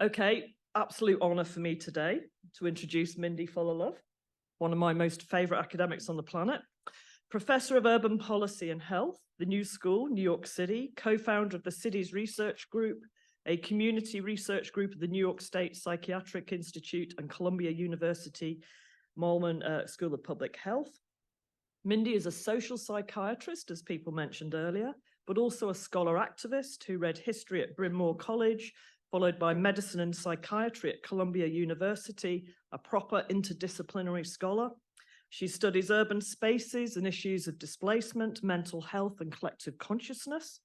Okay, absolute honor for me today to introduce Mindy Fullilove, one of my most favorite academics on the planet, Professor of Urban Policy and Health, the New School, New York City, co-founder of the Cities Research Group, a community research group of the New York State Psychiatric Institute and Columbia University Mahlman School of Public Health. Mindy is a social psychiatrist, as people mentioned earlier, but also a scholar activist who read history at Bryn Mawr College, followed by medicine and psychiatry at Columbia University, a proper interdisciplinary scholar. She studies urban spaces and issues of displacement, mental health, and collective consciousness.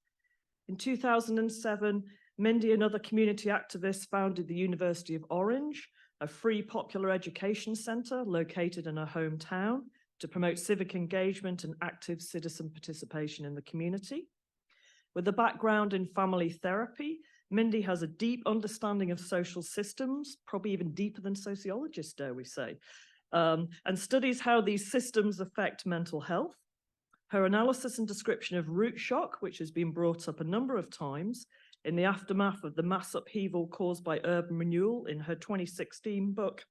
In 2007, Mindy and other community activists founded the University of Orange, a free popular education center located in her hometown to promote civic engagement and active citizen participation in the community. With a background in family therapy, Mindy has a deep understanding of social systems, probably even deeper than sociologists, dare we say, and studies how these systems affect mental health. Her analysis and description of root shock, which has been brought up a number of times in the aftermath of the mass upheaval caused by urban renewal in her 2016 book,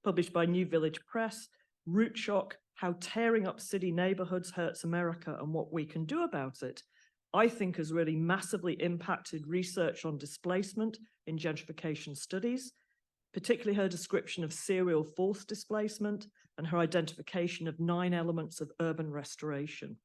published by New Village Press, Root Shock, How Tearing Up City Neighborhoods Hurts America and What We Can Do About It, I think has really massively impacted research on displacement in gentrification studies, particularly her description of serial forced displacement and her identification of 9 elements of urban restoration.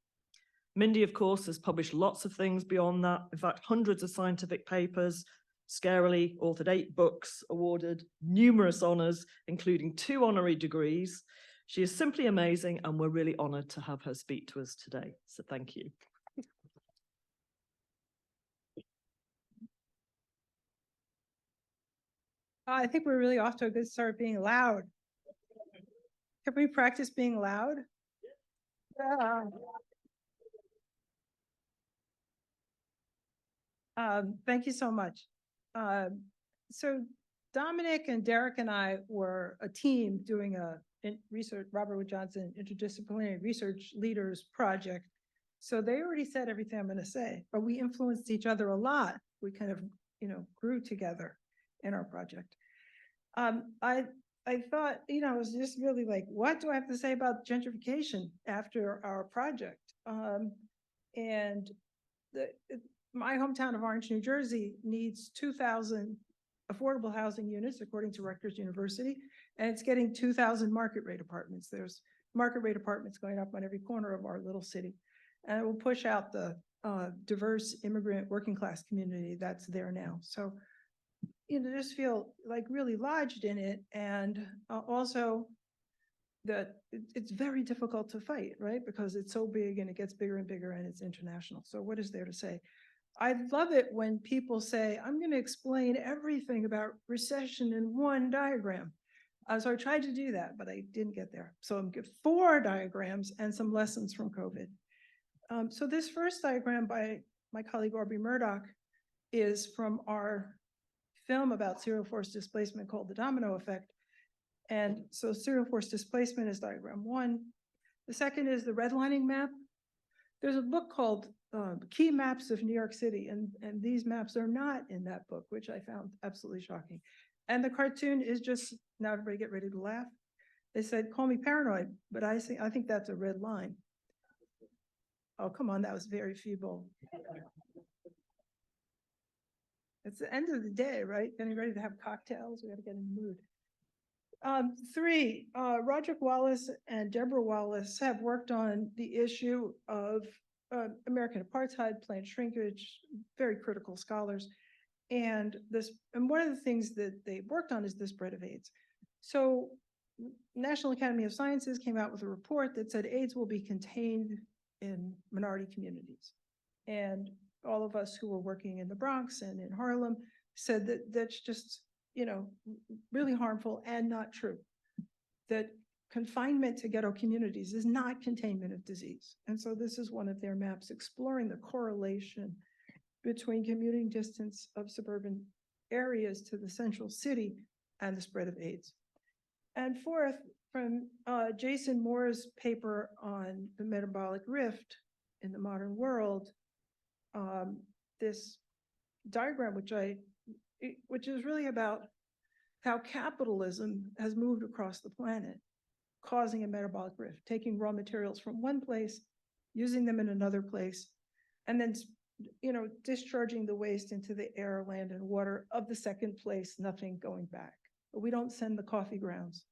Mindy, of course, has published lots of things beyond that, in fact, hundreds of scientific papers, scarily authored 8 books, awarded numerous honors, including 2 honorary degrees. She is simply amazing, and we're really honored to have her speak to us today. So thank you. I think we're really off to a good start being loud. Can we practice being loud? Yeah. Thank you so much. So Dominic and Derek and I were a team doing a research, Robert Wood Johnson Interdisciplinary Research Leaders Project. So they already said everything I'm going to say, but we influenced each other a lot. We kind of, grew together in our project. I thought, I was just really like, what do I have to say about gentrification after our project? My hometown of Orange, New Jersey needs 2,000 affordable housing units, according to Rutgers University, and it's getting 2,000 market rate apartments. There's market rate apartments going up on every corner of our little city, and it will push out the diverse immigrant working class community that's there now. So, just feel like really lodged in it, and also that it's very difficult to fight, right? Because it's so big and it gets bigger and bigger and it's international. So what is there to say? I love it when people say, I'm going to explain everything about recession in one diagram. So I tried to do that, but I didn't get there. So I'm going to give 4 diagrams and some lessons from COVID. So this first diagram by my colleague Aubrey Murdoch is from our film about serial forced displacement called The Domino Effect. And so serial forced displacement is diagram 1. The second is the redlining map. There's a book called Key Maps of New York City, and these maps are not in that book, which I found absolutely shocking. And the cartoon is just, now everybody get ready to laugh. They said, call me paranoid, but I think that's a red line. Oh, come on, that was very feeble. It's the end of the day, right? Getting ready to have cocktails. We got to get in the mood. 3, Roderick Wallace and Deborah Wallace have worked on the issue of American apartheid, planned shrinkage, very critical scholars. And one of the things that they worked on is the spread of AIDS. So National Academy of Sciences came out with a report that said AIDS will be contained in minority communities. And all of us who were working in the Bronx and in Harlem said that that's just, really harmful and not true. That confinement to ghetto communities is not containment of disease. And so this is one of their maps exploring the correlation between commuting distance of suburban areas to the central city and the spread of AIDS. And 4th, from Jason Moore's paper on the metabolic rift in the modern world, this diagram, which I which is really about how capitalism has moved across the planet, causing a metabolic rift, taking raw materials from one place, using them in another place, and then, discharging the waste into the air, land, and water of the second place, nothing going back. But we don't send the coffee grounds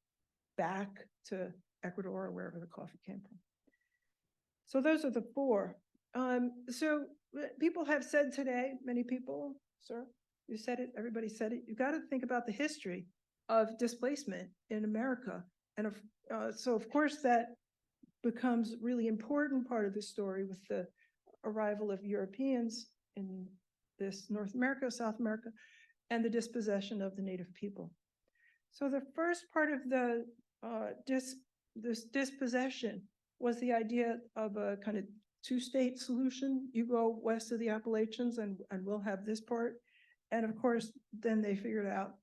back to Ecuador or wherever the coffee came from. So those are the four. So people have said today, many people, sir, you said it, everybody said it, you got to think about the history of displacement in America. And so of course that becomes really important part of the story with the arrival of Europeans in this North America, South America, and the dispossession of the native people. So the first part of the this dispossession was the idea of a kind of two-state solution. You go west of the Appalachians and we'll have this part. And of course, then they figured out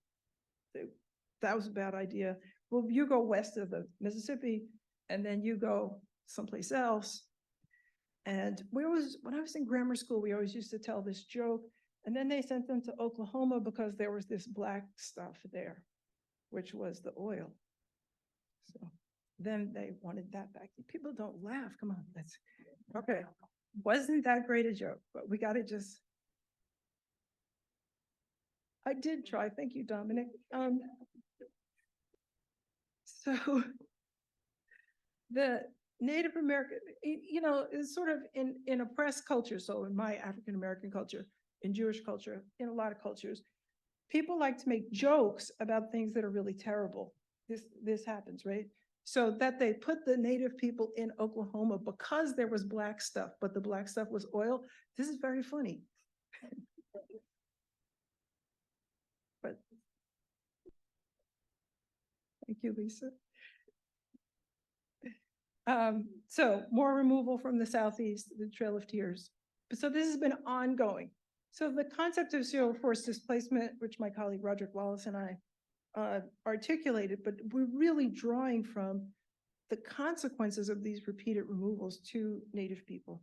that was a bad idea. Well, you go west of the Mississippi and then you go someplace else. And when I was in grammar school, we always used to tell this joke. And then they sent them to Oklahoma because there was this black stuff there, which was the oil. So then they wanted that back. People don't laugh. Come on, that's okay. Wasn't that great a joke? But we got to just. I did try. Thank you, Dominic. So the Native American, is sort of in oppressed culture. So in my African American culture, in Jewish culture, in a lot of cultures, people like to make jokes about things that are really terrible. This happens, right? So that they put the native people in Oklahoma because there was black stuff, but the black stuff was oil. This is very funny. But thank you, Lisa. So more removal from the Southeast, the Trail of Tears. So this has been ongoing. So the concept of zero forced displacement, which my colleague Roderick Wallace and I articulated, but we're really drawing from the consequences of these repeated removals to Native people.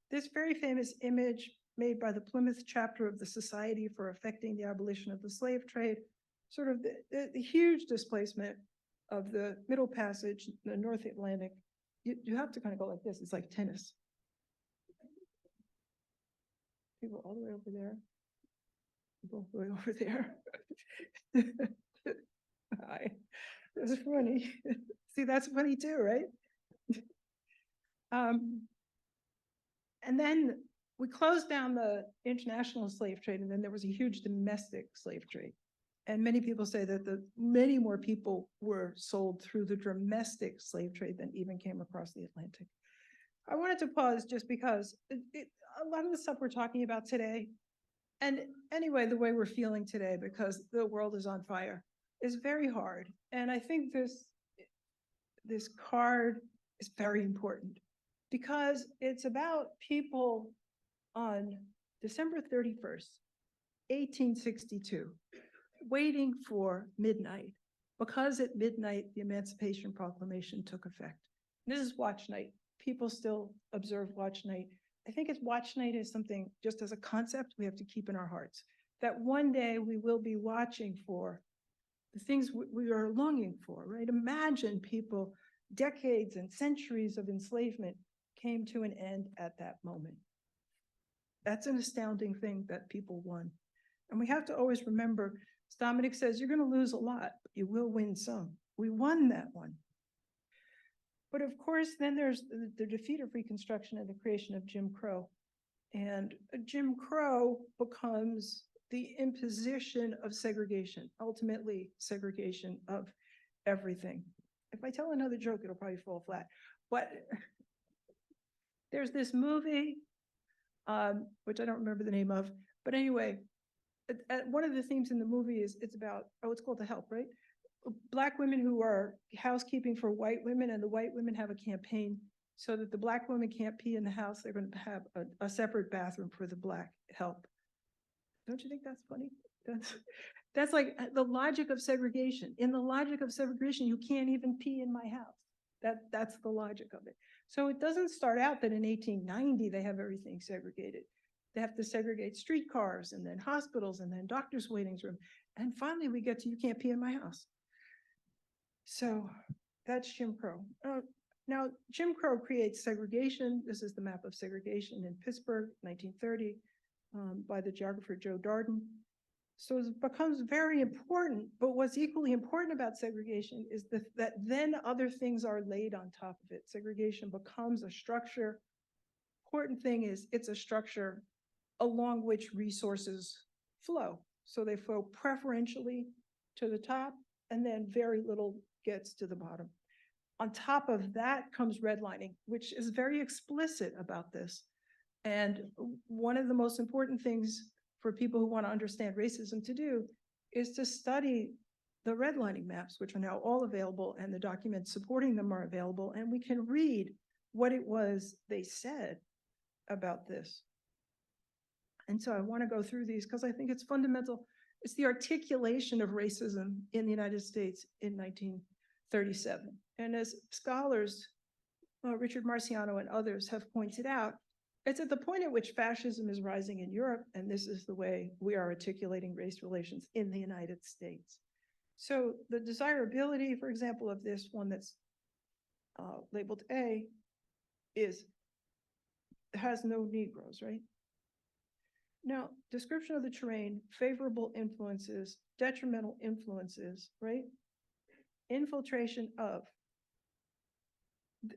This very famous image made by the Plymouth chapter of the Society for Effecting the Abolition of the Slave Trade, sort of the huge displacement of the Middle Passage, the North Atlantic. You have to kind of go like this. It's like tennis. People all the way over there. People all the way over there. Hi. That's funny. See, that's funny too, right? And then we closed down the international slave trade, and then there was a huge domestic slave trade. And many people say that many more people were sold through the domestic slave trade than even came across the Atlantic. I wanted to pause just because a lot of the stuff we're talking about today, and anyway, the way we're feeling today, because the world is on fire, is very hard. And I think this card is very important because it's about people on December 31st, 1862, waiting for midnight, because at midnight, the Emancipation Proclamation took effect. This is watch night. People still observe watch night. I think watch night is something, just as a concept, we have to keep in our hearts, that one day we will be watching for the things we are longing for, right? Imagine people, decades and centuries of enslavement came to an end at that moment. That's an astounding thing that people won. And we have to always remember, as Dominic says, you're gonna lose a lot, but you will win some. We won that one. But of course, then there's the defeat of Reconstruction and the creation of Jim Crow. And Jim Crow becomes the imposition of segregation, ultimately segregation of everything. If I tell another joke, it'll probably fall flat. But there's this movie, which I don't remember the name of, but anyway, one of the themes in the movie is it's about, it's called The Help, right? Black women who are housekeeping for white women, and the white women have a campaign so that the Black women can't pee in the house. They're going to have a separate bathroom for the Black help. Don't you think that's funny? That's like the logic of segregation. In the logic of segregation, you can't even pee in my house. That's the logic of it. So it doesn't start out that in 1890 they have everything segregated. They have to segregate streetcars and then hospitals and then doctor's waiting room. And finally we get to, you can't pee in my house. So that's Jim Crow. Now, Jim Crow creates segregation. This is the map of segregation in Pittsburgh, 1930, by the geographer Joe Darden. So it becomes very important, but what's equally important about segregation is that then other things are laid on top of it. Segregation becomes a structure. Important thing is it's a structure along which resources flow. So they flow preferentially to the top, and then very little gets to the bottom. On top of that comes redlining, which is very explicit about this. And one of the most important things for people who want to understand racism to do is to study the redlining maps, which are now all available, and the documents supporting them are available, and we can read what it was they said about this. And so I want to go through these because I think it's fundamental. It's the articulation of racism in the United States in 1937. And as scholars, Richard Marciano and others have pointed out, it's at the point at which fascism is rising in Europe, and this is the way we are articulating race relations in the United States. So the desirability, for example, of this one that's labeled A has no Negroes, right? Now, description of the terrain, favorable influences, detrimental influences, right? Infiltration of.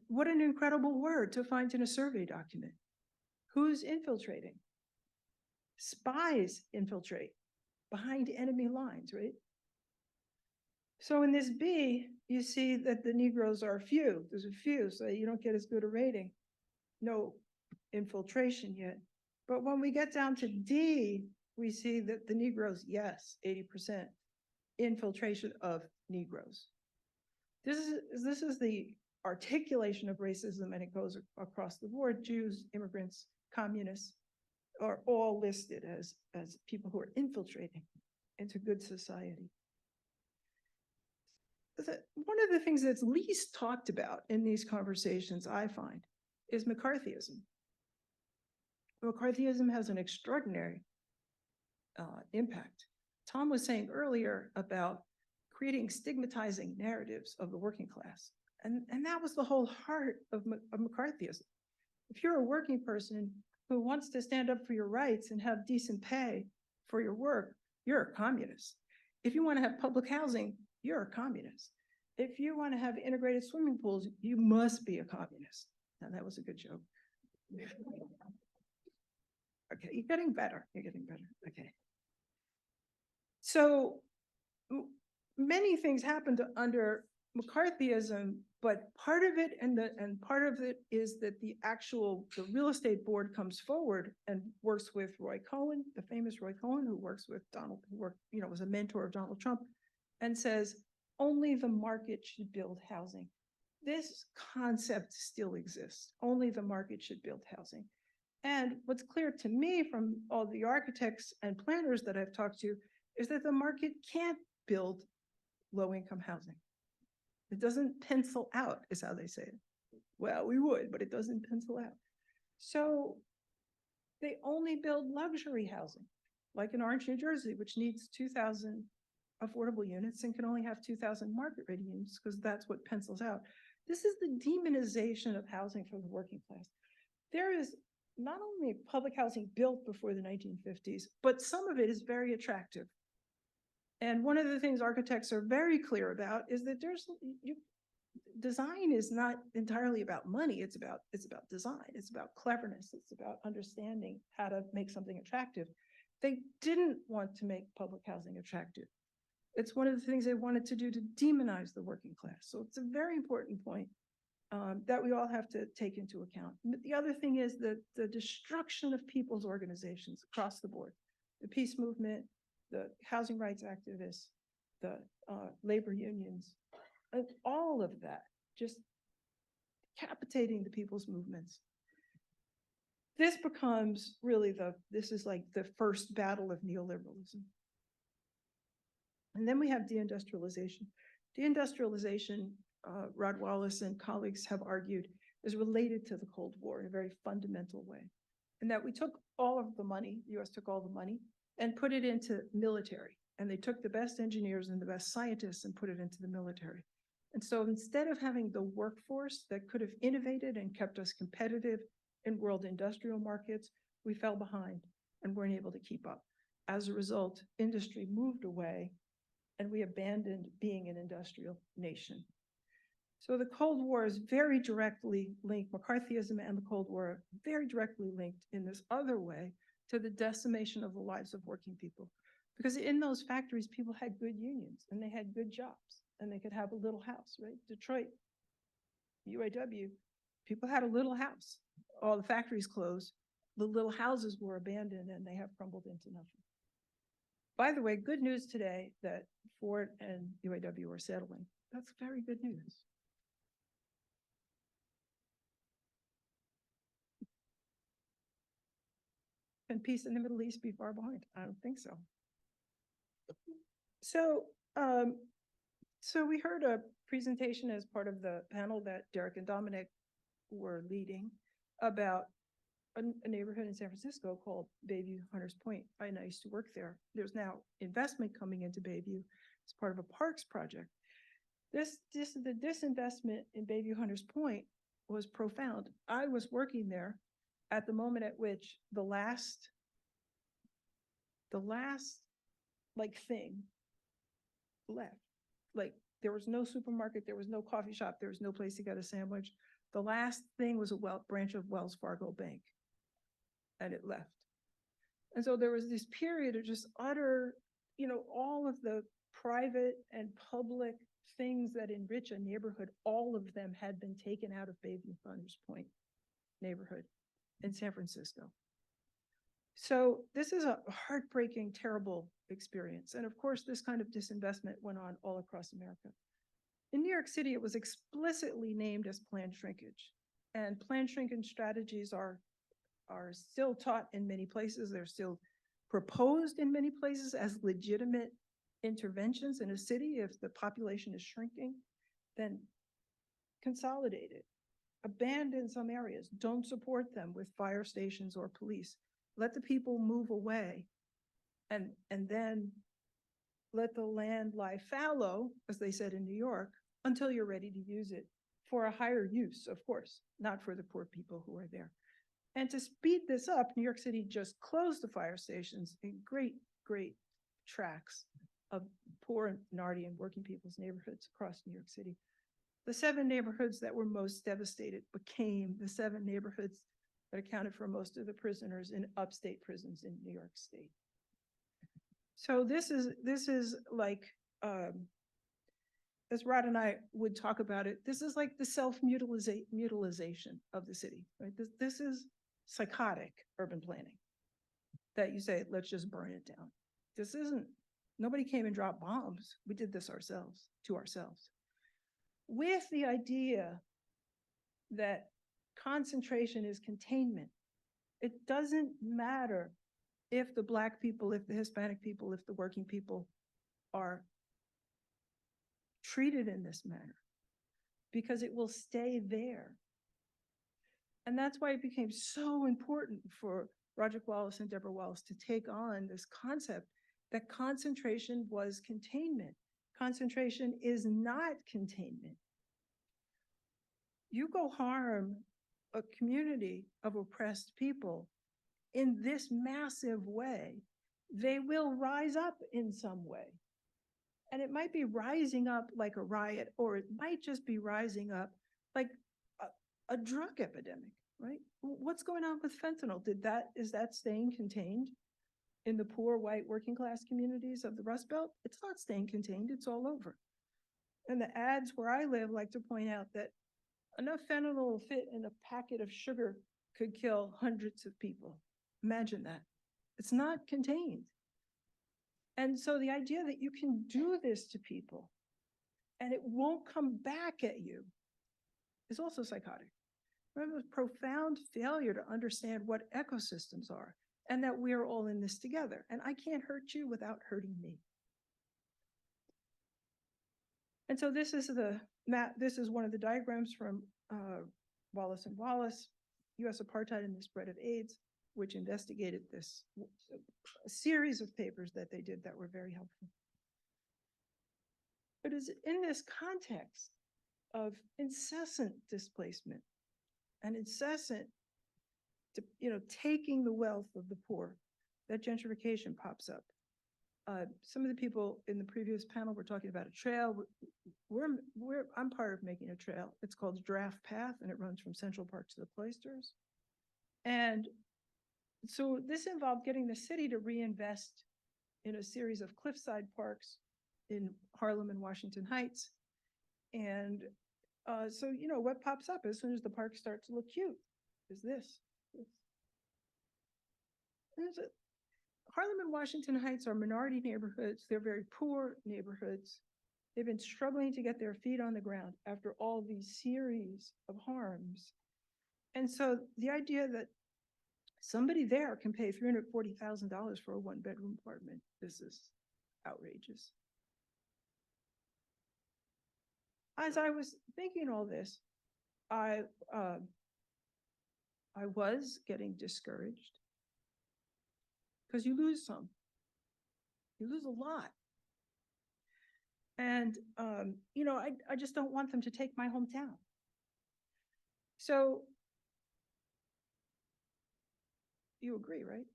What an incredible word to find in a survey document. Who's infiltrating? Spies infiltrate behind enemy lines, right? So in this B, you see that the Negroes are few. There's a few, so you don't get as good a rating. No infiltration yet. But when we get down to D, we see that the Negroes, yes, 80% infiltration of Negroes. This is the articulation of racism, and it goes across the board. Jews, immigrants, communists are all listed as people who are infiltrating into good society. One of the things that's least talked about in these conversations, I find, is McCarthyism. McCarthyism has an extraordinary impact. Tom was saying earlier about creating stigmatizing narratives of the working class. And that was the whole heart of McCarthyism. If you're a working person who wants to stand up for your rights and have decent pay for your work, you're a communist. If you want to have public housing, you're a communist. If you want to have integrated swimming pools, you must be a communist. Now that was a good joke. Okay, you're getting better. You're getting better. Okay. So many things happened under McCarthyism, but part of it is that the real estate board comes forward and works with Roy Cohen, the famous Roy Cohen, who works with Donald, was a mentor of Donald Trump, and says only the market should build housing. This concept still exists. Only the market should build housing. And what's clear to me from all the architects and planners that I've talked to is that the market can't build low-income housing. It doesn't pencil out, is how they say it. Well, we would, but it doesn't pencil out. So they only build luxury housing, like in Orange, New Jersey, which needs 2,000 affordable units and can only have 2,000 market-ready units because that's what pencils out. This is the demonization of housing for the working class. There is not only public housing built before the 1950s, but some of it is very attractive. And one of the things architects are very clear about is that design is not entirely about money. It's about design. It's about cleverness. It's about understanding how to make something attractive. They didn't want to make public housing attractive. It's one of the things they wanted to do to demonize the working class. So it's a very important point that we all have to take into account. The other thing is the destruction of people's organizations across the board. The peace movement, the housing rights activists, the labor unions, all of that, just decapitating the people's movements. This becomes really this is like the first battle of neoliberalism. And then we have deindustrialization. Deindustrialization, Rod Wallace and colleagues have argued, is related to the Cold War in a very fundamental way. and that we took all of the money, the US took all the money and put it into military. And they took the best engineers and the best scientists and put it into the military. And so instead of having the workforce that could have innovated and kept us competitive in world industrial markets, we fell behind and weren't able to keep up. As a result, industry moved away and we abandoned being an industrial nation. So the Cold War is very directly linked, McCarthyism and the Cold War are very directly linked in this other way to the decimation of the lives of working people. Because in those factories, people had good unions and they had good jobs and they could have a little house, right? Detroit, UAW, people had a little house. All the factories closed, the little houses were abandoned and they have crumbled into nothing. By the way, good news today that Ford and UAW are settling. That's very good news. Can peace in the Middle East be far behind? I don't think so. So we heard a presentation as part of the panel that Derek and Dominic were leading about a neighborhood in San Francisco called Bayview Hunters Point. I used to work there. There's now investment coming into Bayview as part of a parks project. The disinvestment in Bayview Hunters Point was profound. I was working there at the moment at which the last like thing left. Like there was no supermarket, there was no coffee shop, there was no place to get a sandwich. The last thing was a branch of Wells Fargo Bank, and it left. And so there was this period of just utter, all of the private and public things that enrich a neighborhood, all of them had been taken out of Bayview Hunters Point neighborhood in San Francisco. So this is a heartbreaking, terrible experience. And of course, this kind of disinvestment went on all across America. In New York City, it was explicitly named as planned shrinkage. And planned shrinkage strategies are still taught in many places. They're still proposed in many places as legitimate interventions in a city. If the population is shrinking, then consolidate it. Abandon some areas. Don't support them with fire stations or police. Let the people move away and then let the land lie fallow, as they said in New York, until you're ready to use it for a higher use, of course, not for the poor people who are there. And to speed this up, New York City just closed the fire stations in great tracts of poor, minority, and working people's neighborhoods across New York City. The 7 neighborhoods that were most devastated became the 7 neighborhoods that accounted for most of the prisoners in upstate prisons in New York State. So this is like, as Rod and I would talk about it, this is like the self-mutilization of the city, right? This is psychotic urban planning that you say, let's just burn it down. This isn't, nobody came and dropped bombs. We did this ourselves, to ourselves. With the idea that concentration is containment. It doesn't matter if the Black people, if the Hispanic people, if the working people are treated in this manner, because it will stay there. And that's why it became so important for Roger Wallace and Deborah Wallace to take on this concept that concentration was containment. Concentration is not containment. You go harm a community of oppressed people in this massive way, they will rise up in some way. And it might be rising up like a riot, or it might just be rising up like a drug epidemic, right? What's going on with fentanyl? Is that staying contained in the poor white working class communities of the Rust Belt? It's not staying contained, it's all over. And the ads where I live like to point out that enough fentanyl will fit in a packet of sugar could kill hundreds of people. Imagine that. It's not contained. And so the idea that you can do this to people and it won't come back at you is also psychotic. Remember, the profound failure to understand what ecosystems are and that we're all in this together. And I can't hurt you without hurting me. And so this is the map. This is one of the diagrams from Wallace and Wallace, US apartheid and the spread of AIDS. which investigated this, a series of papers that they did that were very helpful. But it's in this context of incessant displacement and incessant, taking the wealth of the poor, that gentrification pops up. Some of the people in the previous panel were talking about a trail. I'm part of making a trail. It's called Draft Path, and it runs from Central Park to the Cloisters. And so this involved getting the city to reinvest in a series of cliffside parks in Harlem and Washington Heights. And so, what pops up as soon as the parks start to look cute is this. Harlem and Washington Heights are minority neighborhoods. They're very poor neighborhoods. They've been struggling to get their feet on the ground after all these series of harms. And so the idea that somebody there can pay $340,000 for a one-bedroom apartment, this is outrageous. As I was thinking all this, I was getting discouraged because you lose some. You lose a lot. And, I just don't want them to take my hometown. So you agree, right?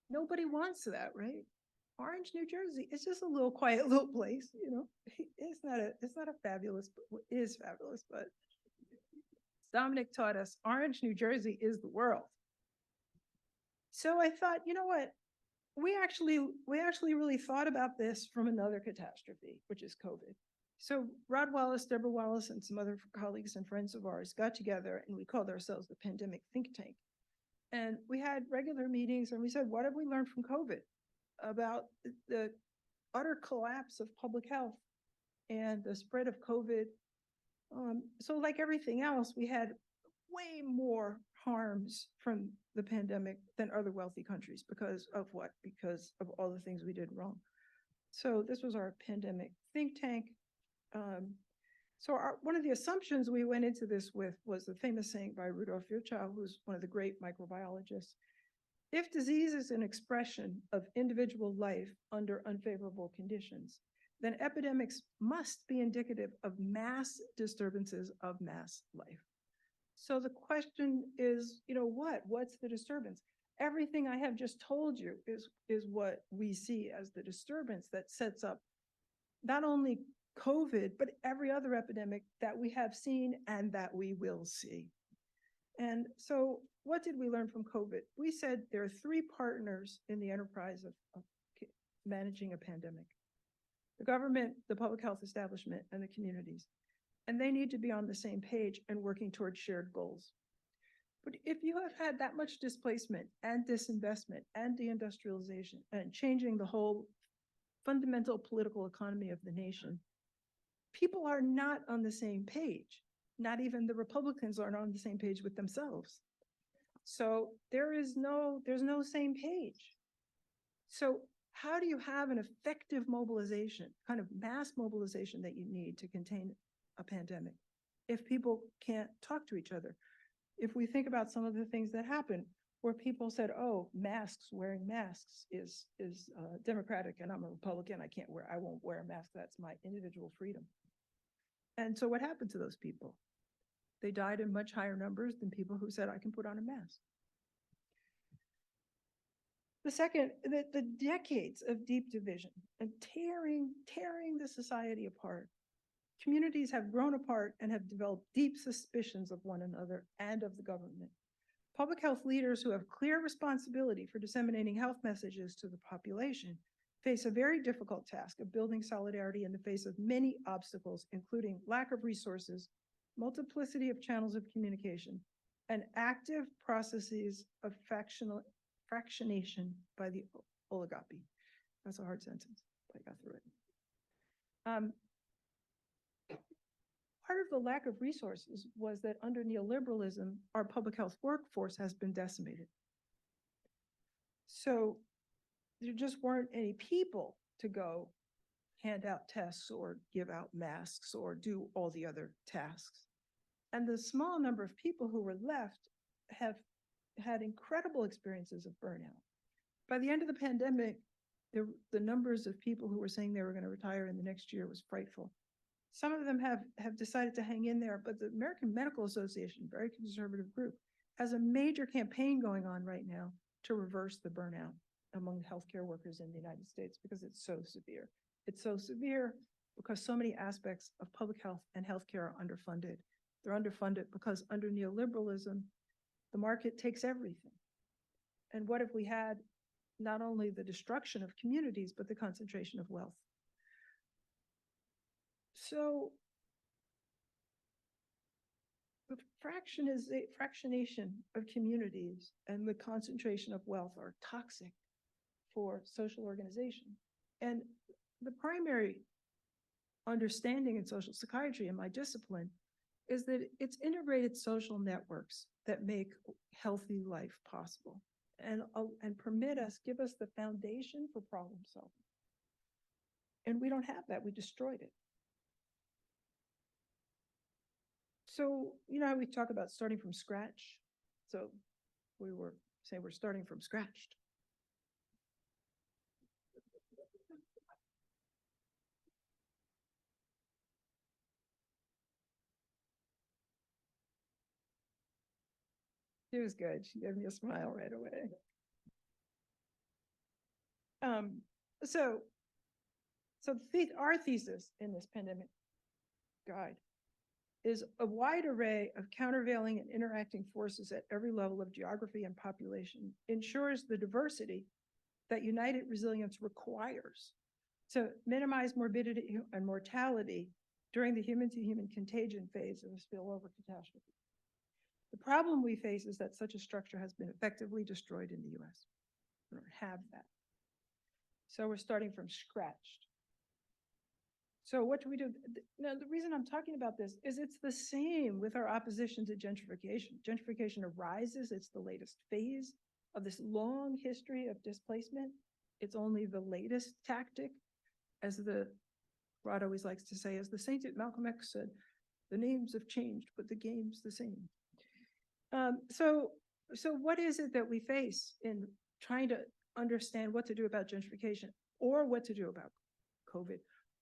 Nobody wants that, right? Orange, New Jersey, it's just a little quiet little place, It's not a fabulous, it is fabulous, but Dominic taught us Orange, New Jersey is the world. So I thought, you know what? We actually really thought about this from another catastrophe, which is COVID. So Rod Wallace, Deborah Wallace, and some other colleagues and friends of ours got together and we called ourselves the Pandemic Think Tank. And we had regular meetings and we said, what have we learned from COVID about the utter collapse of public health and the spread of COVID? So like everything else, we had way more harms from the pandemic than other wealthy countries. Because of what? Because of all the things we did wrong. So this was our pandemic think tank. So one of the assumptions we went into this with was the famous saying by Rudolf Virchow, who's one of the great microbiologists. If disease is an expression of individual life under unfavorable conditions, then epidemics must be indicative of mass disturbances of mass life. So the question is, what's the disturbance? Everything I have just told you is what we see as the disturbance that sets up not only COVID, but every other epidemic that we have seen and that we will see. And so what did we learn from COVID? We said there are three partners in the enterprise of managing a pandemic: the government, the public health establishment, and the communities. And they need to be on the same page and working towards shared goals. But if you have had that much displacement and disinvestment and deindustrialization and changing the whole fundamental political economy of the nation, people are not on the same page. Not even the Republicans aren't on the same page with themselves. So there's no same page. So how do you have an effective mobilization, kind of mass mobilization that you need to contain a pandemic if people can't talk to each other? If we think about some of the things that happened where people said, oh, wearing masks is democratic and I'm a Republican, I won't wear a mask, that's my individual freedom. And so what happened to those people? They died in much higher numbers than people who said, I can put on a mask. The second, the decades of deep division and tearing the society apart. Communities have grown apart and have developed deep suspicions of one another and of the government. Public health leaders who have clear responsibility for disseminating health messages to the population face a very difficult task of building solidarity in the face of many obstacles, including lack of resources, multiplicity of channels of communication, and active processes of fractionation by the oligarchy. That's a hard sentence, but I got through it. Part of the lack of resources was that under neoliberalism, our public health workforce has been decimated. So there just weren't any people to go hand out tests or give out masks or do all the other tasks. And the small number of people who were left have had incredible experiences of burnout. By the end of the pandemic, the numbers of people who were saying they were going to retire in the next year was frightful. Some of them have decided to hang in there, but the American Medical Association, very conservative group, has a major campaign going on right now to reverse the burnout among healthcare workers in the United States because it's so severe. It's so severe because so many aspects of public health and healthcare are underfunded. They're underfunded because under neoliberalism, the market takes everything. And what if we had not only the destruction of communities, but the concentration of wealth? So the fractionation of communities and the concentration of wealth are toxic for social organization. And the primary understanding in social psychiatry in my discipline is that it's integrated social networks that make healthy life possible and permit us, give us the foundation for problem solving. And we don't have that, we destroyed it. So, you know how we talk about starting from scratch? So we were saying we're starting from scratch. She was good. She gave me a smile right away. Our thesis in this pandemic guide is a wide array of countervailing and interacting forces at every level of geography and population ensures the diversity that united resilience requires to minimize morbidity and mortality during the human-to-human contagion phase of a spillover catastrophe. The problem we face is that such a structure has been effectively destroyed in the US. We don't have that. So we're starting from scratch. So what do we do? Now, the reason I'm talking about this is it's the same with our opposition to gentrification. Gentrification arises, it's the latest phase of this long history of displacement. It's only the latest tactic, as Rod always likes to say, as the saint Malcolm X said, the names have changed, but the game's the same. So what is it that we face in trying to understand what to do about gentrification, or what to do about COVID,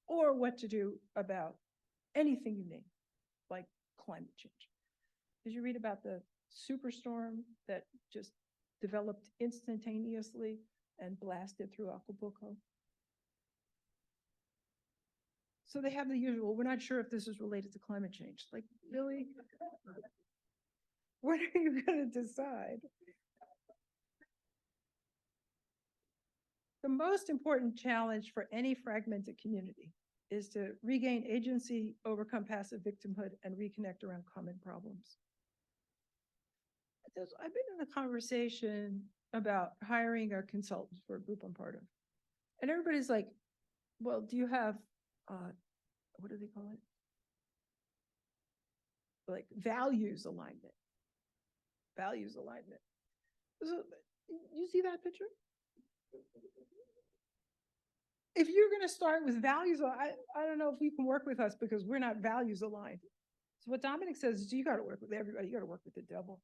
or what to do about anything you name, like climate change? Did you read about the superstorm that just developed instantaneously and blasted through Acapulco? So they have the usual, we're not sure if this is related to climate change. Like, really? What are you going to decide? The most important challenge for any fragmented community is to regain agency, overcome passive victimhood, and reconnect around common problems. I've been in a conversation about hiring a consultant for a group I'm part of. And everybody's like, well, do you have, what do they call it? Like values alignment. Values alignment. So, you see that picture? If you're going to start with values, I don't know if you can work with us because we're not values aligned. So what Dominic says is you got to work with everybody. You got to work with the devil.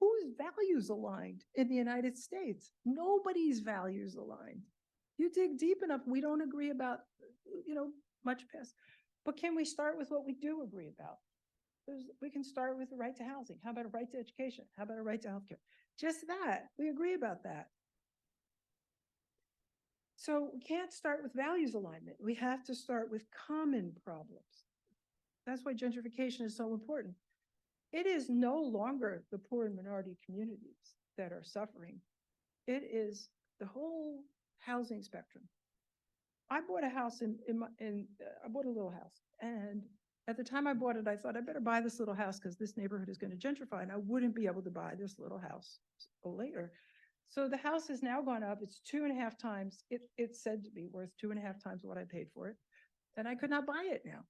Who's values aligned in the United States? Nobody's values aligned. You dig deep enough, we don't agree about, much past. But can we start with what we do agree about? We can start with the right to housing. How about a right to education? How about a right to healthcare? Just that. We agree about that. So we can't start with values alignment. We have to start with common problems. That's why gentrification is so important. It is no longer the poor and minority communities that are suffering. It is the whole housing spectrum. I bought a house I bought a little house, and at the time I bought it, I thought I better buy this little house because this neighborhood is going to gentrify, and I wouldn't be able to buy this little house later. So the house has now gone up. It's 2.5 times. It's said to be worth 2.5 times what I paid for it, and I could not buy it now.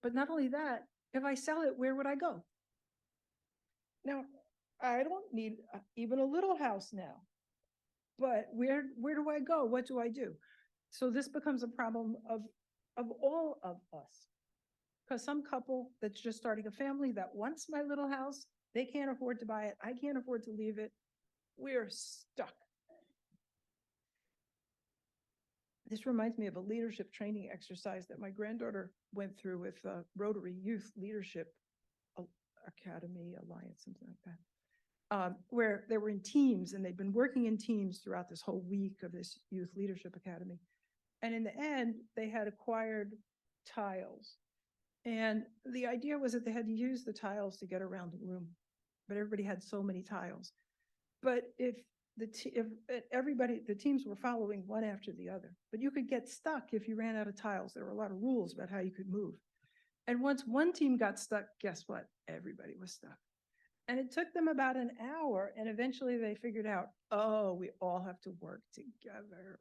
But not only that, if I sell it, where would I go? Now, I don't need even a little house now, but where do I go? What do I do? So this becomes a problem of all of us. Because some couple that's just starting a family that wants my little house They can't afford to buy it. I can't afford to leave it. We're stuck. This reminds me of a leadership training exercise that my granddaughter went through with Rotary Youth Leadership Academy Alliance, something like that, where they were in teams and they'd been working in teams throughout this whole week of this Youth Leadership Academy. And in the end, they had acquired tiles. And the idea was that they had to use the tiles to get around the room, but everybody had so many tiles. But if the teams were following one after the other, but you could get stuck if you ran out of tiles. There were a lot of rules about how you could move. And once one team got stuck, guess what? Everybody was stuck. And it took them about an hour, and eventually they figured out, oh, we all have to work together.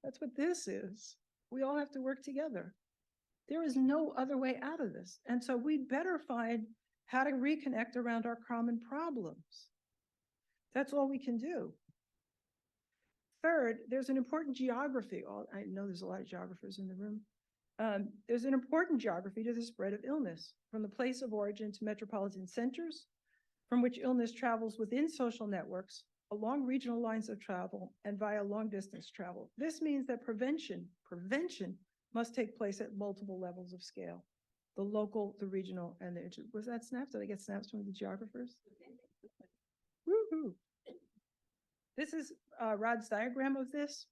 That's what this is. We all have to work together. There is no other way out of this. And so we'd better find how to reconnect around our common problems. That's all we can do. Third, there's an important geography. I know there's a lot of geographers in the room. There's an important geography to the spread of illness, from the place of origin to metropolitan centers, from which illness travels within social networks, along regional lines of travel, and via long distance travel. This means that prevention must take place at multiple levels of scale: the local, the regional, and the was that snaps? Did I get snaps from the geographers? Woohoo! This is Rod's diagram of this,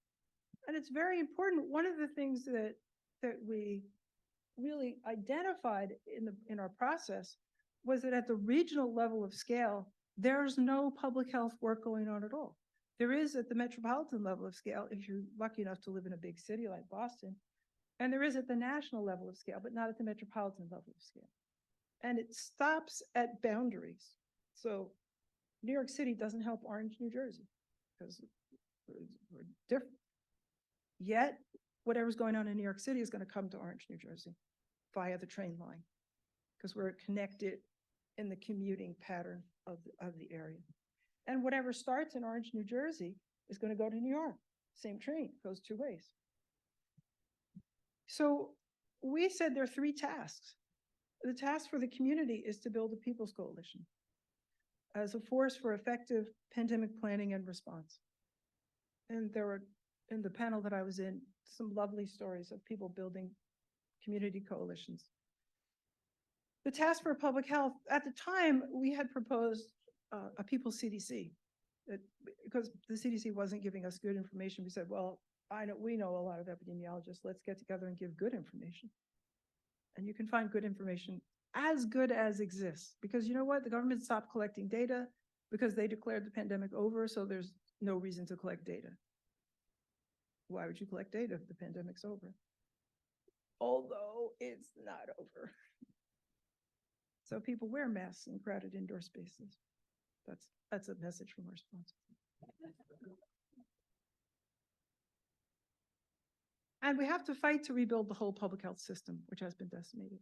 and it's very important. One of the things that we really identified in our process was that at the regional level of scale, there's no public health work going on at all. There is at the metropolitan level of scale, if you're lucky enough to live in a big city like Boston, and there is at the national level of scale, but not at the metropolitan level of scale. And it stops at boundaries. So New York City doesn't help Orange, New Jersey, because we're different. Yet, whatever's going on in New York City is going to come to Orange, New Jersey via the train line, because we're connected in the commuting pattern of the area. And whatever starts in Orange, New Jersey is going to go to New York. Same train, goes two ways. So we said there are three tasks. The task for the community is to build a people's coalition as a force for effective pandemic planning and response. And there were, in the panel that I was in, some lovely stories of people building community coalitions. The task for public health, at the time, we had proposed a people's CDC, because the CDC wasn't giving us good information. We said, well, we know a lot of epidemiologists. Let's get together and give good information. And you can find good information as good as exists, because you know what? The government stopped collecting data because they declared the pandemic over, so there's no reason to collect data. Why would you collect data if the pandemic's over? Although it's not over. So people wear masks in crowded indoor spaces. That's a message from our sponsor. And we have to fight to rebuild the whole public health system, which has been decimated.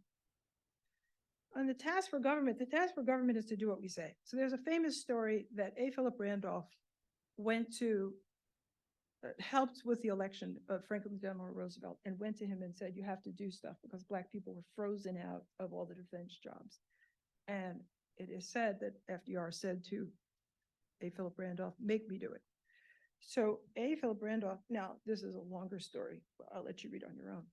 And the task for government is to do what we say. So there's a famous story that A. Philip Randolph went to, helped with the election of Franklin Delano Roosevelt, and went to him and said, you have to do stuff because Black people were frozen out of all the defense jobs. And it is said that FDR said to A. Philip Randolph, make me do it. So A. Philip Randolph, now this is a longer story, I'll let you read on your own.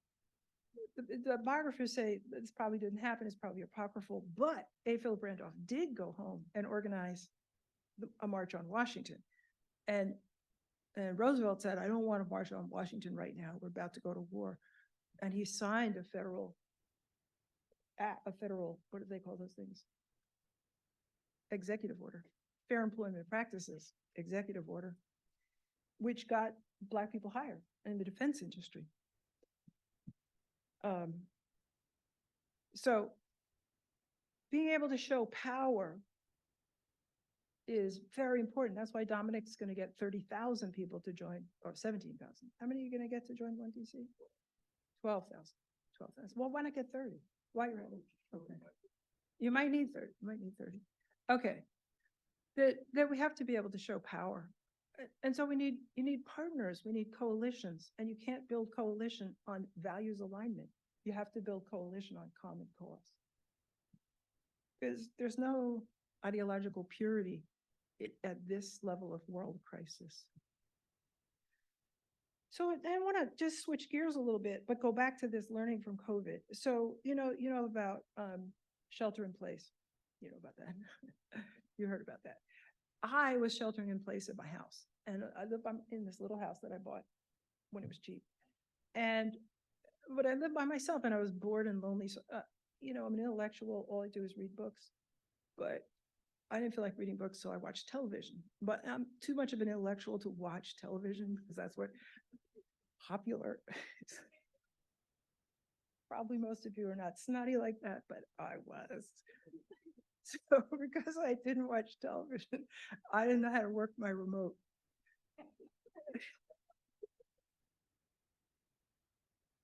The biographers say this probably didn't happen, it's probably apocryphal, but A. Philip Randolph did go home and organize a march on Washington. And Roosevelt said, I don't want to march on Washington right now, we're about to go to war. And he signed a federal, what do they call those things? Executive order, Fair Employment Practices executive order, which got Black people hired in the defense industry. So being able to show power is very important. That's why Dominic's going to get 30,000 people to join, or 17,000. How many are you going to get to join 1DC? 12,000. 12,000. Well, why not get 30? Why you're ready? Okay. You might need 30. You might need 30. Okay. That we have to be able to show power. And so you need partners, we need coalitions, and you can't build coalition on values alignment. You have to build coalition on common cause. Because there's no ideological purity at this level of world crisis. So I want to just switch gears a little bit, but go back to this learning from COVID. So, you know about shelter in place. You know about that. You heard about that. I was sheltering in place at my house, and I live in this little house that I bought when it was cheap. But I lived by myself, and I was bored and lonely. So, I'm an intellectual. All I do is read books, but I didn't feel like reading books, so I watched television. But I'm too much of an intellectual to watch television because that's what popular. Probably most of you are not snotty like that, but I was. So because I didn't watch television, I didn't know how to work my remote.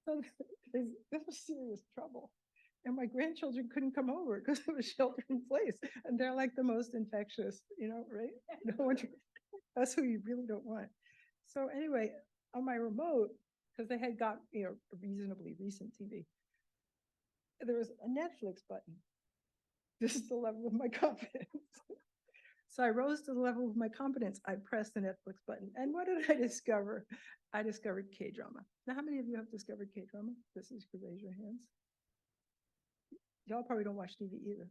So this was serious trouble. And my grandchildren couldn't come over because it was shelter in place. And they're like the most infectious, right? No one, that's who you really don't want. So anyway, on my remote, because they had got a reasonably recent TV, there was a Netflix button. This is the level of my confidence. So I rose to the level of my competence. I pressed the Netflix button. And what did I discover? I discovered K-drama. Now, how many of you have discovered K-drama? This is, you raise your hands. Y'all probably don't watch TV either.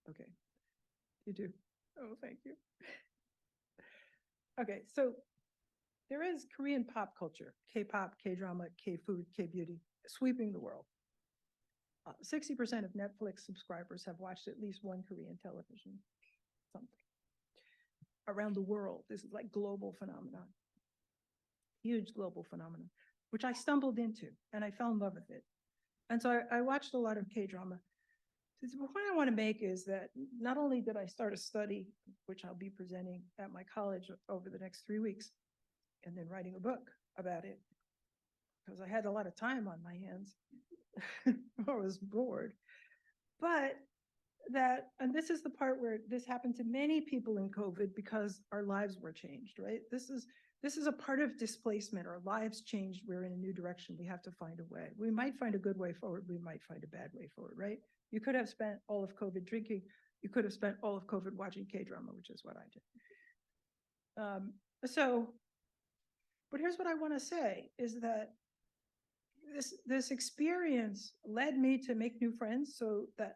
Okay, you do. Oh, thank you. Okay, so there is Korean pop culture, K-pop, K-drama, K-food, K-beauty, sweeping the world. 60% of Netflix subscribers have watched at least one Korean television, something. Around the world, this is like global phenomenon. Huge global phenomenon, which I stumbled into, and I fell in love with it. And so I watched a lot of K-drama. The point I want to make is that not only did I start a study, which I'll be presenting at my college over the next 3 weeks, and then writing a book about it, because I had a lot of time on my hands. I was bored. But and this is the part where this happened to many people in COVID because our lives were changed, right? This is a part of displacement. Our lives changed. We're in a new direction. We have to find a way. We might find a good way forward. We might find a bad way forward, right? You could have spent all of COVID drinking. You could have spent all of COVID watching K-drama, which is what I did. But here's what I want to say is that this experience led me to make new friends. So that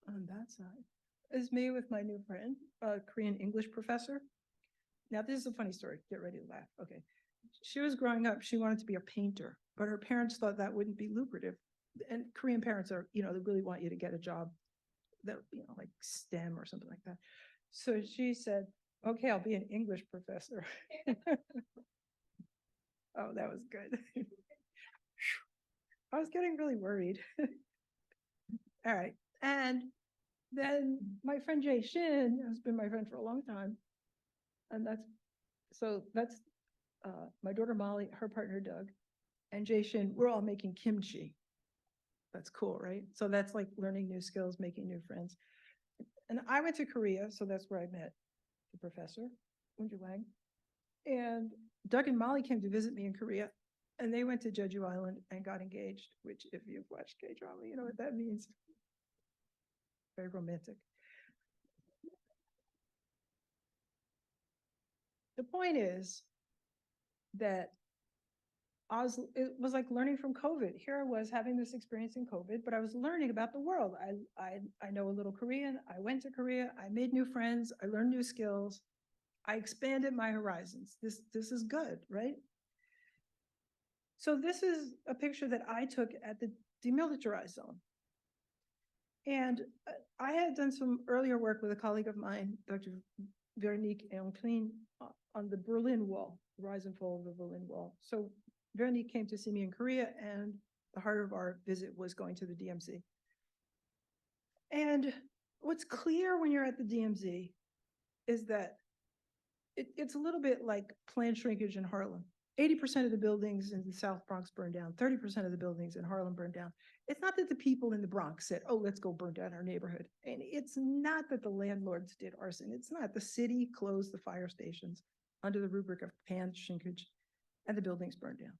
on that side is me with my new friend, a Korean English professor. Now, this is a funny story. Get ready to laugh. Okay. She was growing up. She wanted to be a painter, but her parents thought that wouldn't be lucrative. And Korean parents are, they really want you to get a job that, like STEM or something like that. So she said, okay, I'll be an English professor. Oh, that was good. I was getting really worried. All right. And then my friend Jay Shin has been my friend for a long time. And that's my daughter Molly, her partner Doug, and Jay Shin, we're all making kimchi. That's cool, right? So that's like learning new skills, making new friends. And I went to Korea, so that's where I met the professor, Unju Wang. And Doug and Molly came to visit me in Korea, and they went to Jeju Island and got engaged, which if you've watched K-drama, you know what that means. Very romantic. The point is that it was like learning from COVID. Here I was having this experience in COVID, but I was learning about the world. I know a little Korean. I went to Korea. I made new friends. I learned new skills. I expanded my horizons. This is good, right? So this is a picture that I took at the demilitarized zone. And I had done some earlier work with a colleague of mine, Dr. Veronique Enclin, on the Berlin Wall, the rise and fall of the Berlin Wall. So Veronique came to see me in Korea, and the heart of our visit was going to the DMZ. And what's clear when you're at the DMZ is that it's a little bit like planned shrinkage in Harlem. 80% of the buildings in the South Bronx burned down, 30% of the buildings in Harlem burned down. It's not that the people in the Bronx said, oh, let's go burn down our neighborhood. And it's not that the landlords did arson. It's not. The city closed the fire stations under the rubric of planned shrinkage, and the buildings burned down.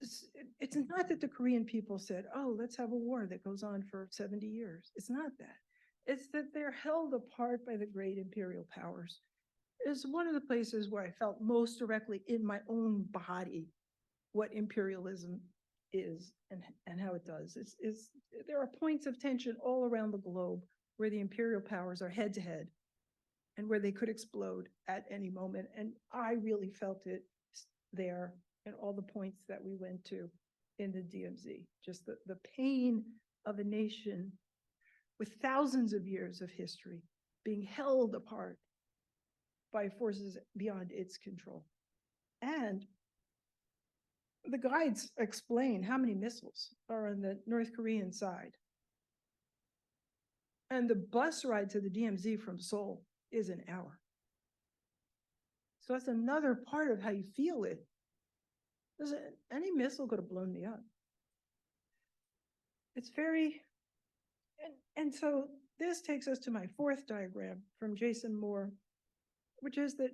It's not that the Korean people said, oh, let's have a war that goes on for 70 years. It's not that. It's that they're held apart by the great imperial powers. It's one of the places where I felt most directly in my own body what imperialism is and how it does. There are points of tension all around the globe where the imperial powers are head to head and where they could explode at any moment. And I really felt it there in all the points that we went to in the DMZ, just the pain of a nation with thousands of years of history being held apart by forces beyond its control. And the guides explain how many missiles are on the North Korean side. And the bus ride to the DMZ from Seoul is an hour. So that's another part of how you feel it. Any missile could have blown me up. It's very, and so this takes us to my fourth diagram from Jason Moore, which is that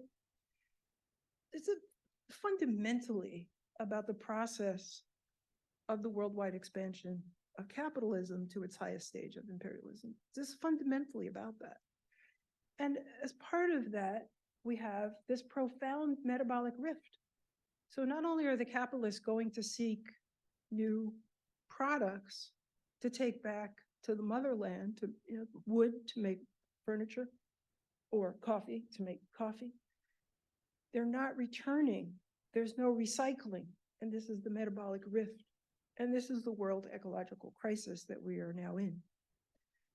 it's fundamentally about the process of the worldwide expansion of capitalism to its highest stage of imperialism. This is fundamentally about that. And as part of that, we have this profound metabolic rift. So not only are the capitalists going to seek new products to take back to the motherland, to wood to make furniture, or coffee to make coffee, they're not returning. There's no recycling. And this is the metabolic rift. And this is the world ecological crisis that we are now in.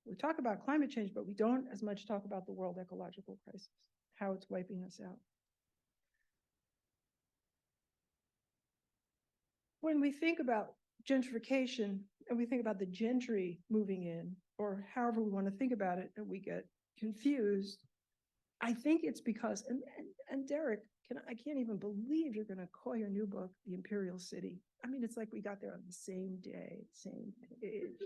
We talk about climate change, but we don't as much talk about the world ecological crisis, how it's wiping us out. When we think about gentrification and we think about the gentry moving in, or however we want to think about it, and we get confused, I think it's because, and Derek, I can't even believe you're going to call your new book The Imperial City. I mean, it's like we got there on the same day, same page.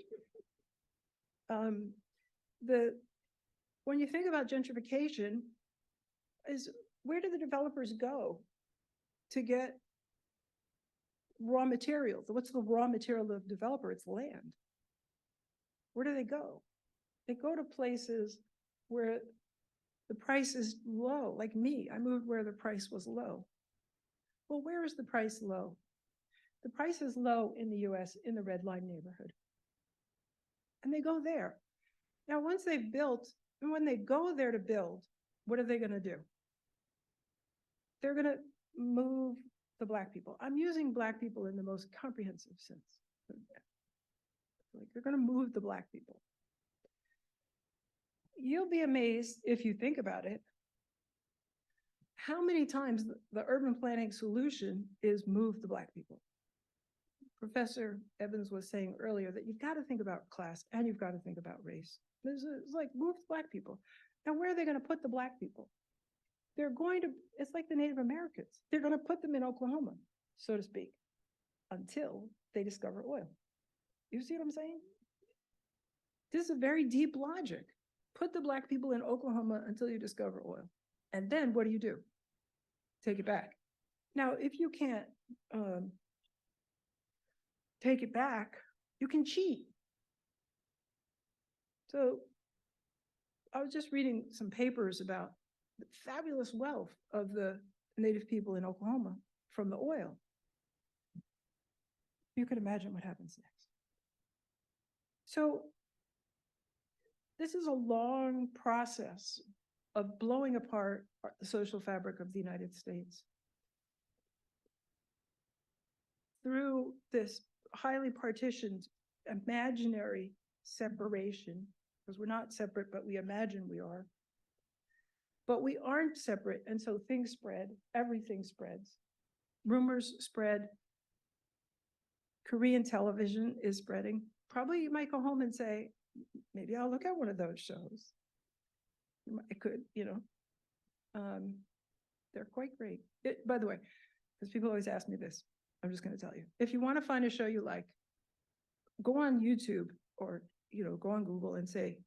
When you think about gentrification, is where do the developers go to get raw materials? What's the raw material of the developer? It's land. Where do they go? They go to places where the price is low. Like me, I moved where the price was low. Well, where is the price low? The price is low in the US in the red line neighborhood. And they go there. Now, once they've built, and when they go there to build, what are they going to do? They're going to move the Black people. I'm using Black people in the most comprehensive sense. Like, they're going to move the Black people. You'll be amazed if you think about it, how many times the urban planning solution is move the Black people. Professor Evans was saying earlier that you've got to think about class and you've got to think about race. It's like move the Black people. Now, where are they going to put the Black people? They're going to, it's like the Native Americans. They're going to put them in Oklahoma, so to speak, until they discover oil. You see what I'm saying? This is a very deep logic. Put the Black people in Oklahoma until you discover oil. And then what do? Take it back. Now, if you can't take it back, you can cheat. So I was just reading some papers about the fabulous wealth of the Native people in Oklahoma from the oil. You can imagine what happens next. So this is a long process of blowing apart the social fabric of the United States through this highly partitioned imaginary separation, because we're not separate, but we imagine we are. But we aren't separate, and so things spread, everything spreads. Rumors spread. Korean television is spreading. Probably you might go home and say, maybe I'll look at one of those shows. I could, they're quite great. By the way, because people always ask me this, I'm just going to tell you. If you want to find a show you like, go on YouTube or, go on Google and say,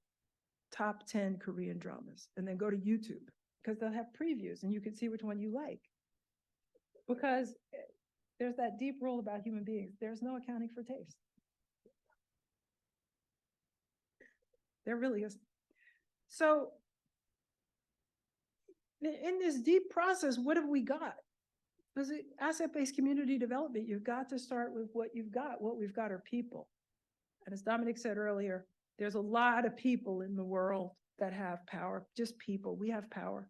top 10 Korean dramas, and then go to YouTube, because they'll have previews and you can see which one you like. Because there's that deep rule about human beings. There's no accounting for taste. There really is. So in this deep process, what have we got? Because asset-based community development, you've got to start with what you've got. What we've got are people. And as Dominic said earlier, there's a lot of people in the world that have power, just people. We have power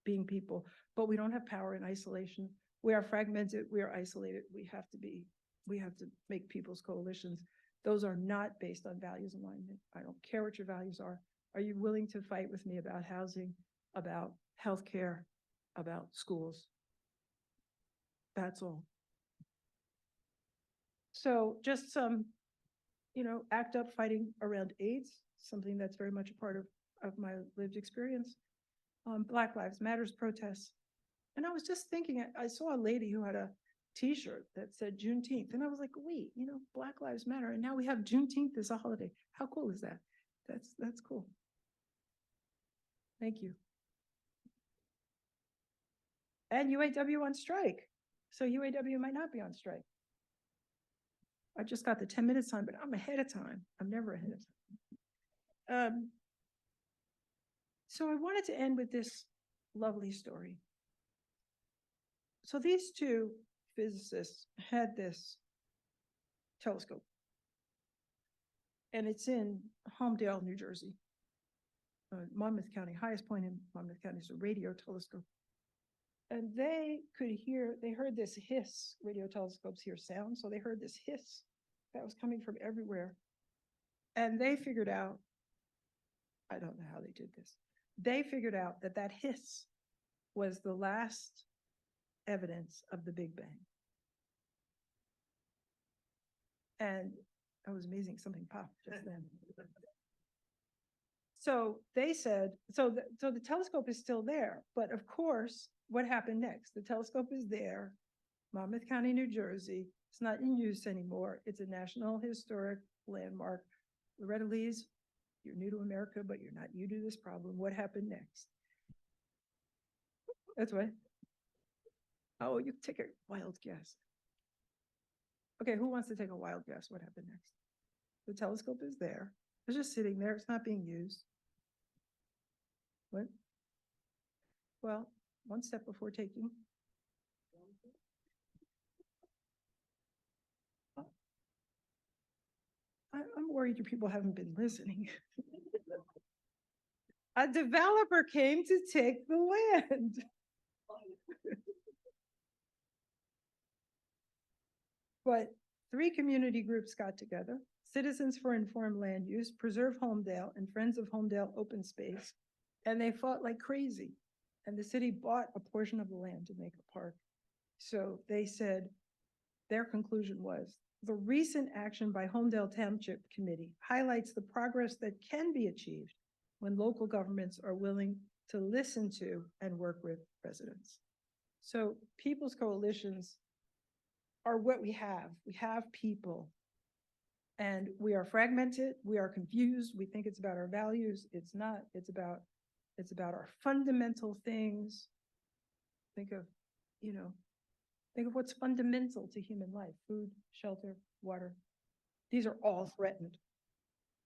being people, but we don't have power in isolation. We are fragmented, we are isolated. We have to make people's coalitions. Those are not based on values alignment. I don't care what your values are. Are you willing to fight with me about housing, about healthcare, about schools? That's all. So just some, ACT UP fighting around AIDS, something that's very much a part of my lived experience. Black Lives Matters protests. And I was just thinking, I saw a lady who had a t-shirt that said Juneteenth. And I was like, wait, Black Lives Matter. And now we have Juneteenth as a holiday. How cool is that? That's cool. Thank you. And UAW on strike. So UAW might not be on strike. I just got the 10 minutes time, but I'm ahead of time. I'm never ahead of time. So I wanted to end with this lovely story. So these two physicists had this telescope, and it's in Homedale, New Jersey. Monmouth County, highest point in Monmouth County is a radio telescope. And they heard this hiss. Radio telescopes hear sound, so they heard this hiss that was coming from everywhere. And they figured out, I don't know how they did this, they figured out that hiss was the last evidence of the Big Bang. And that was amazing, something popped just then. So they said, so the telescope is still there, but of course, what happened next? The telescope is there, Monmouth County, New Jersey. It's not in use anymore. It's a National Historic Landmark. Loretta Lee's, you're new to America, but you're not new to this problem. What happened next? That's what? Oh, you take a wild guess. Okay, who wants to take a wild guess? What happened next? The telescope is there. It's just sitting there. It's not being used. What? Well, one step before taking. I'm worried you people haven't been listening. A developer came to take the land. But 3 community groups got together: Citizens for Informed Land Use, Preserve Homedale, and Friends of Homedale Open Space. And they fought like crazy. And the city bought a portion of the land to make a park. So they said, their conclusion was, the recent action by Homedale Township Committee highlights the progress that can be achieved when local governments are willing to listen to and work with residents. So people's coalitions are what we have. We have people, and we are fragmented. We are confused. We think it's about our values. It's not. It's about our fundamental things. Think of what's fundamental to human life: food, shelter, water. These are all threatened.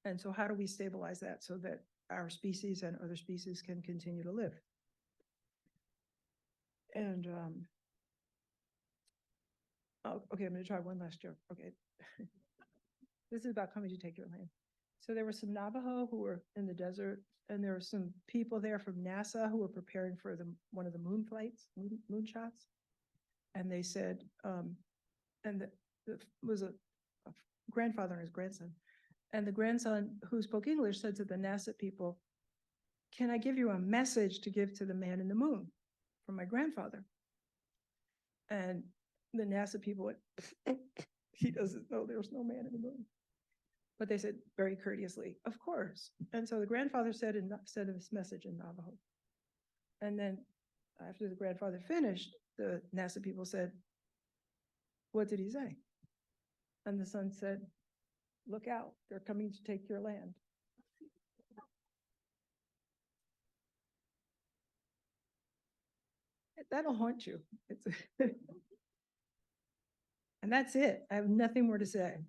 And so how do we stabilize that so that our species and other species can continue to live? And oh, okay, I'm gonna try one last joke. Okay. This is about coming to take your land. So there were some Navajo who were in the desert, and there were some people there from NASA who were preparing for one of the moon flights, moon shots. And they said, and was a grandfather and his grandson. And the grandson, who spoke English, said to the NASA people, "Can I give you a message to give to the man in the moon from my grandfather?" And the NASA people went, "He doesn't know there's no man in the moon." But they said very courteously, "Of course." And so the grandfather said this message in Navajo. And then after the grandfather finished, the NASA people said, "What did he say?" And the son said, "Look out, they're coming to take your land." That'll haunt you. And that's it. I have nothing more to say.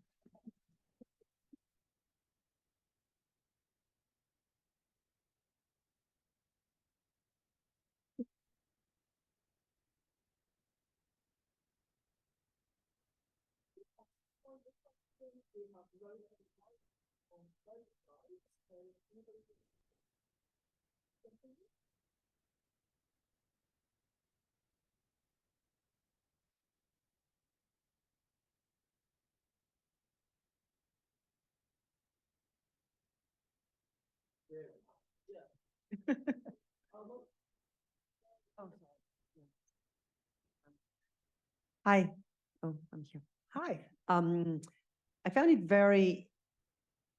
Hi. Oh, I'm here. Hi. I found it very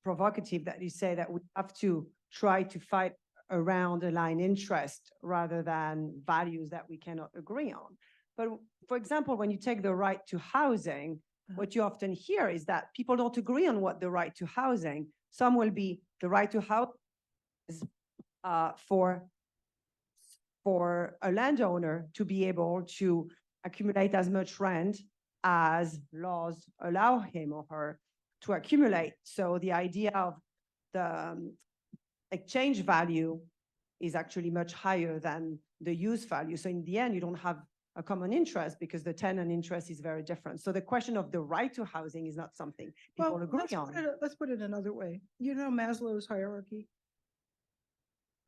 provocative that you say that we have to try to fight around aligned interest rather than values that we cannot agree on. But for example, when you take the right to housing, what you often hear is that people don't agree on what the right to housing. Some will be the right to house for a landowner to be able to accumulate as much rent as laws allow him or her to accumulate. So the idea of the exchange value is actually much higher than the use value. So in the end, you don't have a common interest because the tenant interest is very different. So the question of the right to housing is not something people Well, agree on. let's put it another way. You know Maslow's hierarchy?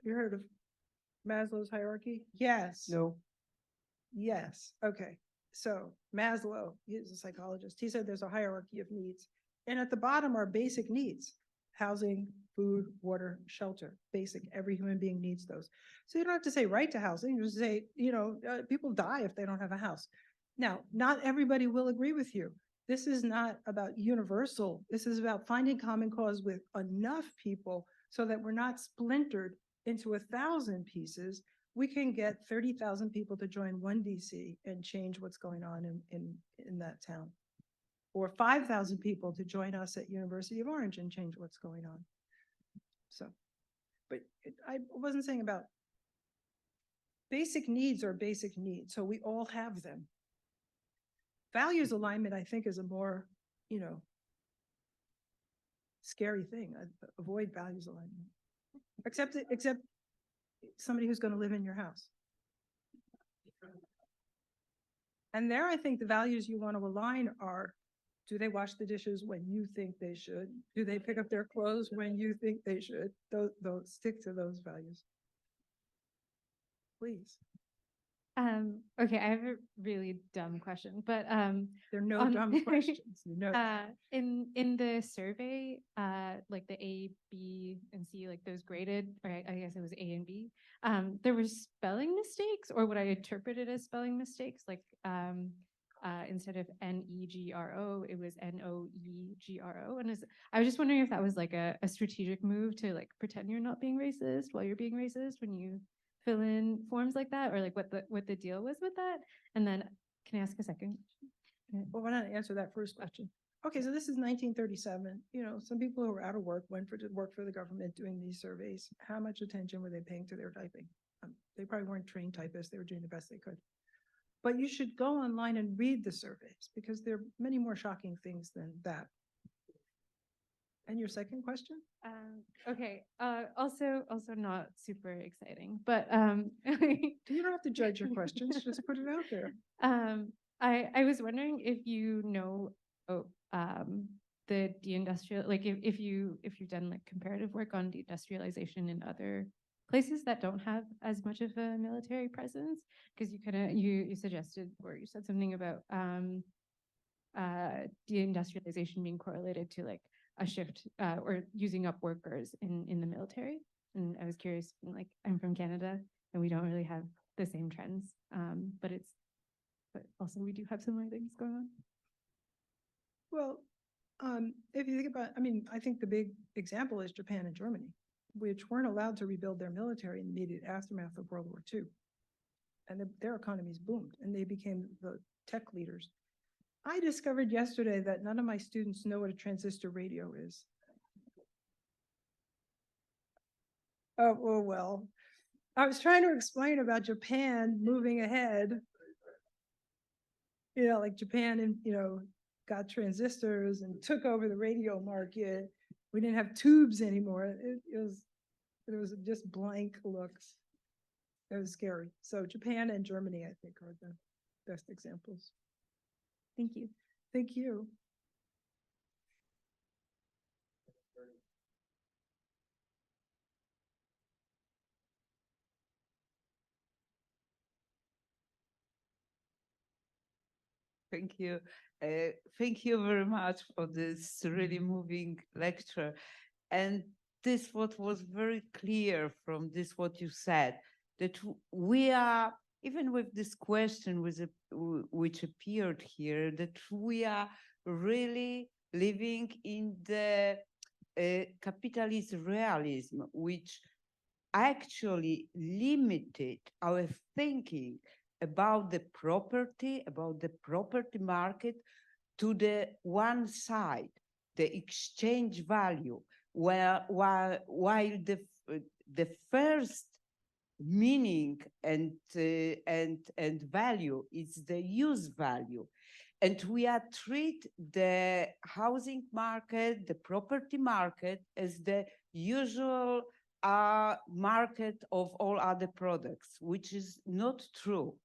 You heard of Maslow's hierarchy? Yes. No. Yes. Okay. So Maslow, he's a psychologist. He said there's a hierarchy of needs. And at the bottom are basic needs: housing, food, water, shelter. Basic. Every human being needs those. So you don't have to say right to housing. You just say, people die if they don't have a house. Now, not everybody will agree with you. This is not about universal. This is about finding common cause with enough people so that we're not splintered into 1,000 pieces. We can get 30,000 people to join one DC and change what's going on in that town. Or 5,000 people to join us at University of Orange and change what's going on. So, but I wasn't saying about basic needs are basic needs. So we all have them. Values alignment, I think, is a more, scary thing. Avoid values alignment. Except somebody who's going to live in your house. And there, I think the values you want to align are: do they wash the dishes when you think they should? Do they pick up their clothes when you think they should? Those stick to those values. Please. Okay, I have a really dumb question, but There are no dumb questions. in the survey, like the A, B, and C, like those graded, or I guess it was A and B, there were spelling mistakes, or what I interpreted as spelling mistakes, like instead of NEGRO, it was NOEGRO. And I was just wondering if that was like a strategic move to like pretend you're not being racist while you're being racist when you fill in forms like that, or like what the deal was with that. And then can I ask a second question? Well, why not answer that first question? Okay, so this is 1937. Some people who were out of work went to work for the government doing these surveys. How much attention were they paying to their typing? They probably weren't trained typists. They were doing the best they could. But you should go online and read the surveys because there are many more shocking things than that. And your second question? Okay. Also not super exciting, but You don't have to judge your questions. Just put it out there. I was wondering if you know the deindustrial, like if you've done like comparative work on deindustrialization in other places that don't have as much of a military presence, because you suggested, or you said something about deindustrialization being correlated to like a shift or using up workers in the military. And I was curious, like I'm from Canada and we don't really have the same trends, but also we do have similar things going on. Well, if you think about, I think the big example is Japan and Germany, which weren't allowed to rebuild their military in the immediate aftermath of World War II. And their economies boomed and they became the tech leaders. I discovered yesterday that none of my students know what a transistor radio is. Oh, well, I was trying to explain about Japan moving ahead. Like Japan and, got transistors and took over the radio market. We didn't have tubes anymore. It was just blank looks. It was scary. So Japan and Germany, I think, are the best examples. Thank you. Thank you. Thank you. Thank you very much for this really moving lecture. And this what was very clear from this what you said, that we are, even with this question which appeared here, that we are really living in the capitalist realism, which actually limited our thinking about the property market to the one side, the exchange value, while the first meaning and value is the use value. And we are treat the housing market, the property market, as the usual market of all other products, which is not true.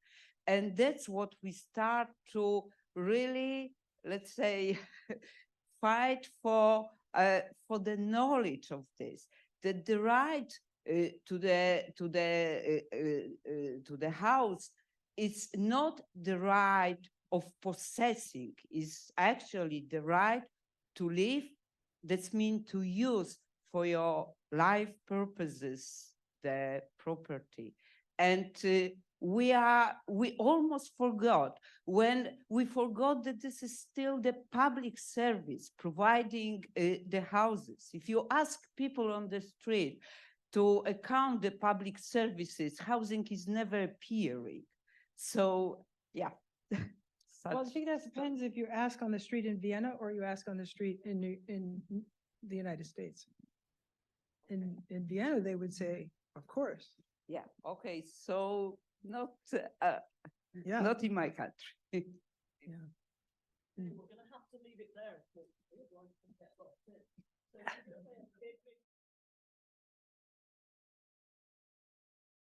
And that's what we start to really, let's say, fight for the knowledge of this, that the right to the house is not the right of possessing, is actually the right to live. That means to use for your life purposes the property. And we almost forgot, when we forgot that this is still the public service providing the houses. If you ask people on the street to account the public services, housing is never appearing. So yeah. Well, I think that depends if you ask on the street in Vienna or you ask on the street in the United States. In Vienna, they would say, of course. Yeah, okay, so not Yeah. not in my country. Yeah. We're going to have to leave it there.